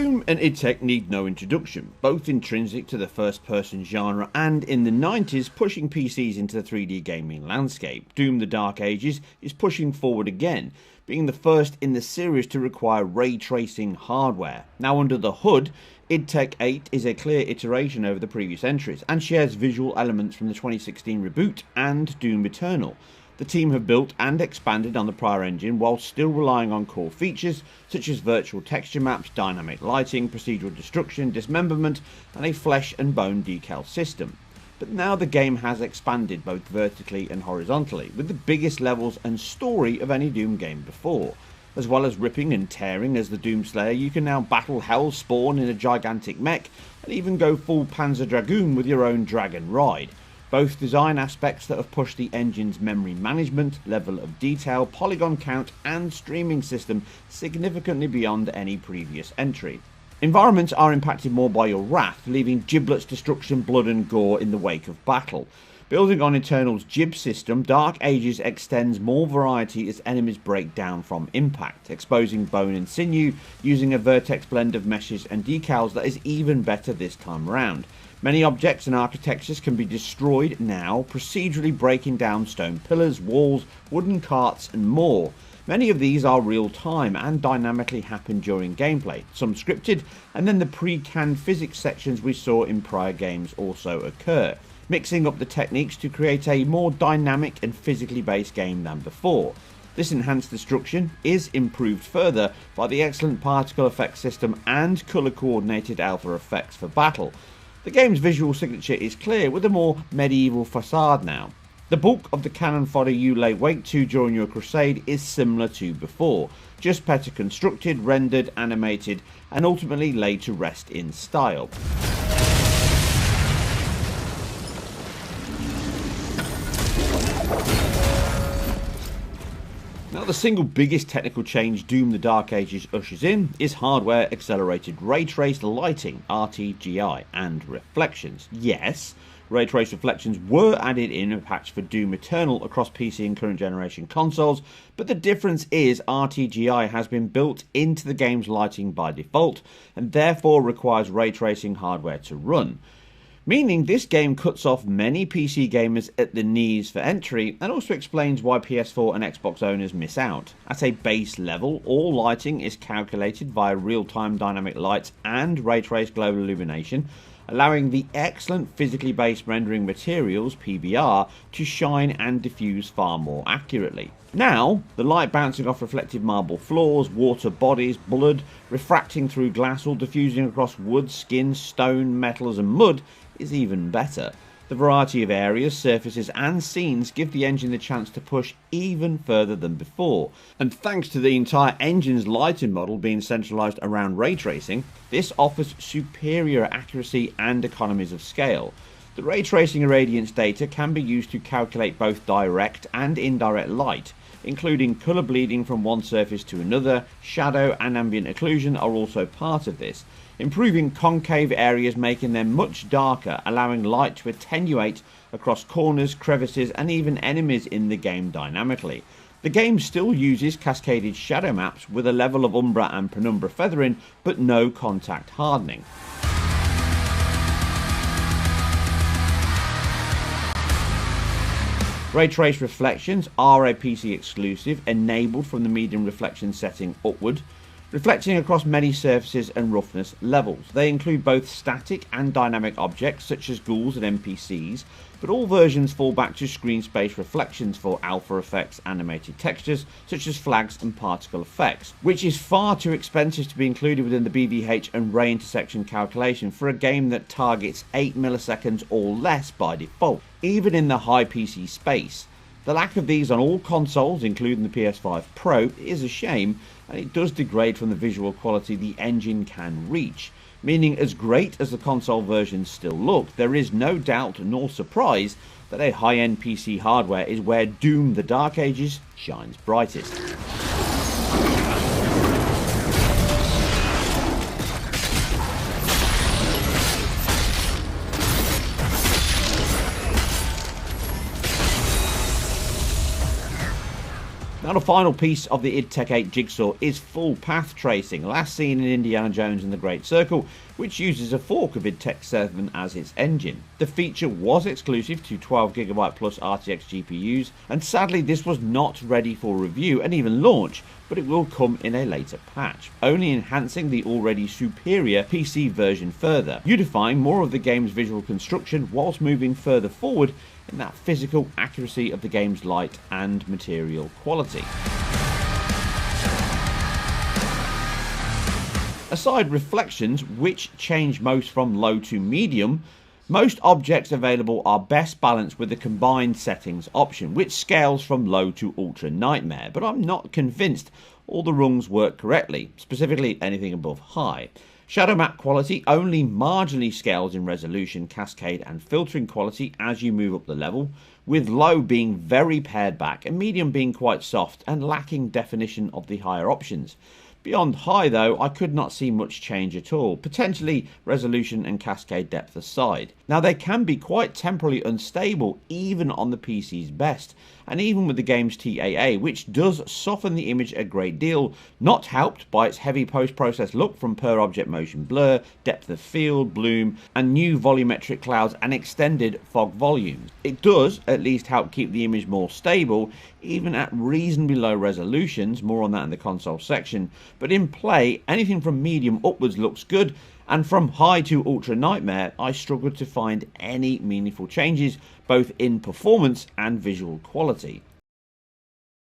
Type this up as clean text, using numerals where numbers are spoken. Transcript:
Doom and IDTech need no introduction, both intrinsic to the first-person genre and in the 90s pushing PCs into the 3D gaming landscape. Doom: The Dark Ages is pushing forward again, being the first in the series to require ray tracing hardware. Now under the hood, IDTech 8 is a clear iteration over the previous entries and shares visual elements from the 2016 reboot and Doom Eternal. The team have built and expanded on the prior engine while still relying on core features such as virtual texture maps, dynamic lighting, procedural destruction, dismemberment, and a flesh and bone decal system. But now the game has expanded both vertically and horizontally, with the biggest levels and story of any Doom game before. As well as ripping and tearing as the Doomslayer, you can now battle Hellspawn in a gigantic mech and even go full Panzer Dragoon with your own dragon ride. Both design aspects that have pushed the engine's memory management, level of detail, polygon count and streaming system significantly beyond any previous entry. Environments are impacted more by your wrath, leaving giblets, destruction, blood and gore in the wake of battle. Building on Eternal's gib system, Dark Ages extends more variety as enemies break down from impact, exposing bone and sinew using a vertex blend of meshes and decals that is even better this time around. Many objects and architectures can be destroyed now, procedurally breaking down stone pillars, walls, wooden carts and more. Many of these are real time and dynamically happen during gameplay, some scripted, and then the pre-canned physics sections we saw in prior games also occur, mixing up the techniques to create a more dynamic and physically based game than before. This enhanced destruction is improved further by the excellent particle effects system and colour coordinated alpha effects for battle. The game's visual signature is clear with a more medieval facade now. The bulk of the cannon fodder you lay wait to during your crusade is similar to before, just better constructed, rendered, animated and ultimately laid to rest in style. Now the single biggest technical change Doom: The Dark Ages ushers in is hardware accelerated ray traced lighting, RTGI, and reflections. Yes, ray traced reflections were added in a patch for Doom Eternal across PC and current generation consoles, but the difference is RTGI has been built into the game's lighting by default and therefore requires ray tracing hardware to run. Meaning this game cuts off many PC gamers at the knees for entry and also explains why PS4 and Xbox owners miss out. At a base level, all lighting is calculated via real-time dynamic lights and ray-traced global illumination, allowing the excellent physically based rendering materials, PBR, to shine and diffuse far more accurately. Now, the light bouncing off reflective marble floors, water bodies, blood, refracting through glass, all diffusing across wood, skin, stone, metals and mud is even better. The variety of areas, surfaces and scenes give the engine the chance to push even further than before. And thanks to the entire engine's lighting model being centralised around ray tracing, this offers superior accuracy and economies of scale. The ray tracing irradiance data can be used to calculate both direct and indirect light, including colour bleeding from one surface to another. Shadow and ambient occlusion are also part of this, improving concave areas, making them much darker, allowing light to attenuate across corners, crevices and even enemies in the game dynamically. The game still uses cascaded shadow maps with a level of umbra and penumbra feathering, but no contact hardening. Ray Trace reflections are a PC exclusive, enabled from the medium reflection setting upward, reflecting across many surfaces and roughness levels. They include both static and dynamic objects such as ghouls and NPCs, but all versions fall back to screen space reflections for alpha effects, animated textures such as flags and particle effects, which is far too expensive to be included within the BVH and ray intersection calculation for a game that targets 8 milliseconds or less by default, even in the high PC space. The lack of these on all consoles, including the PS5 Pro, is a shame, and it does degrade from the visual quality the engine can reach. Meaning, as great as the console versions still look, there is no doubt nor surprise that a high-end PC hardware is where Doom: The Dark Ages shines brightest. Now the final piece of the IDTech 8 jigsaw is full path tracing, last seen in Indiana Jones and the Great Circle, which uses a fork of IDTech 7 as its engine. The feature was exclusive to 12GB plus RTX GPUs, and sadly this was not ready for review and even launch, but it will come in a later patch, only enhancing the already superior PC version further, unifying more of the game's visual construction whilst moving further forward in that physical accuracy of the game's light and material quality. Aside reflections, which change most from low to medium, most objects available are best balanced with the combined settings option, which scales from low to ultra nightmare, but I'm not convinced all the rungs work correctly, specifically anything above high. Shadow map quality only marginally scales in resolution, cascade and filtering quality as you move up the level, with low being very pared back and medium being quite soft and lacking definition of the higher options. Beyond high though, I could not see much change at all, potentially resolution and cascade depth aside. Now they can be quite temporally unstable even on the PC's best, and even with the game's TAA, which does soften the image a great deal, not helped by its heavy post-process look from per object motion blur, depth of field, bloom, and new volumetric clouds and extended fog volumes. It does at least help keep the image more stable, even at reasonably low resolutions, more on that in the console section, but in play, anything from medium upwards looks good, and from high to ultra nightmare, I struggled to find any meaningful changes, both in performance and visual quality.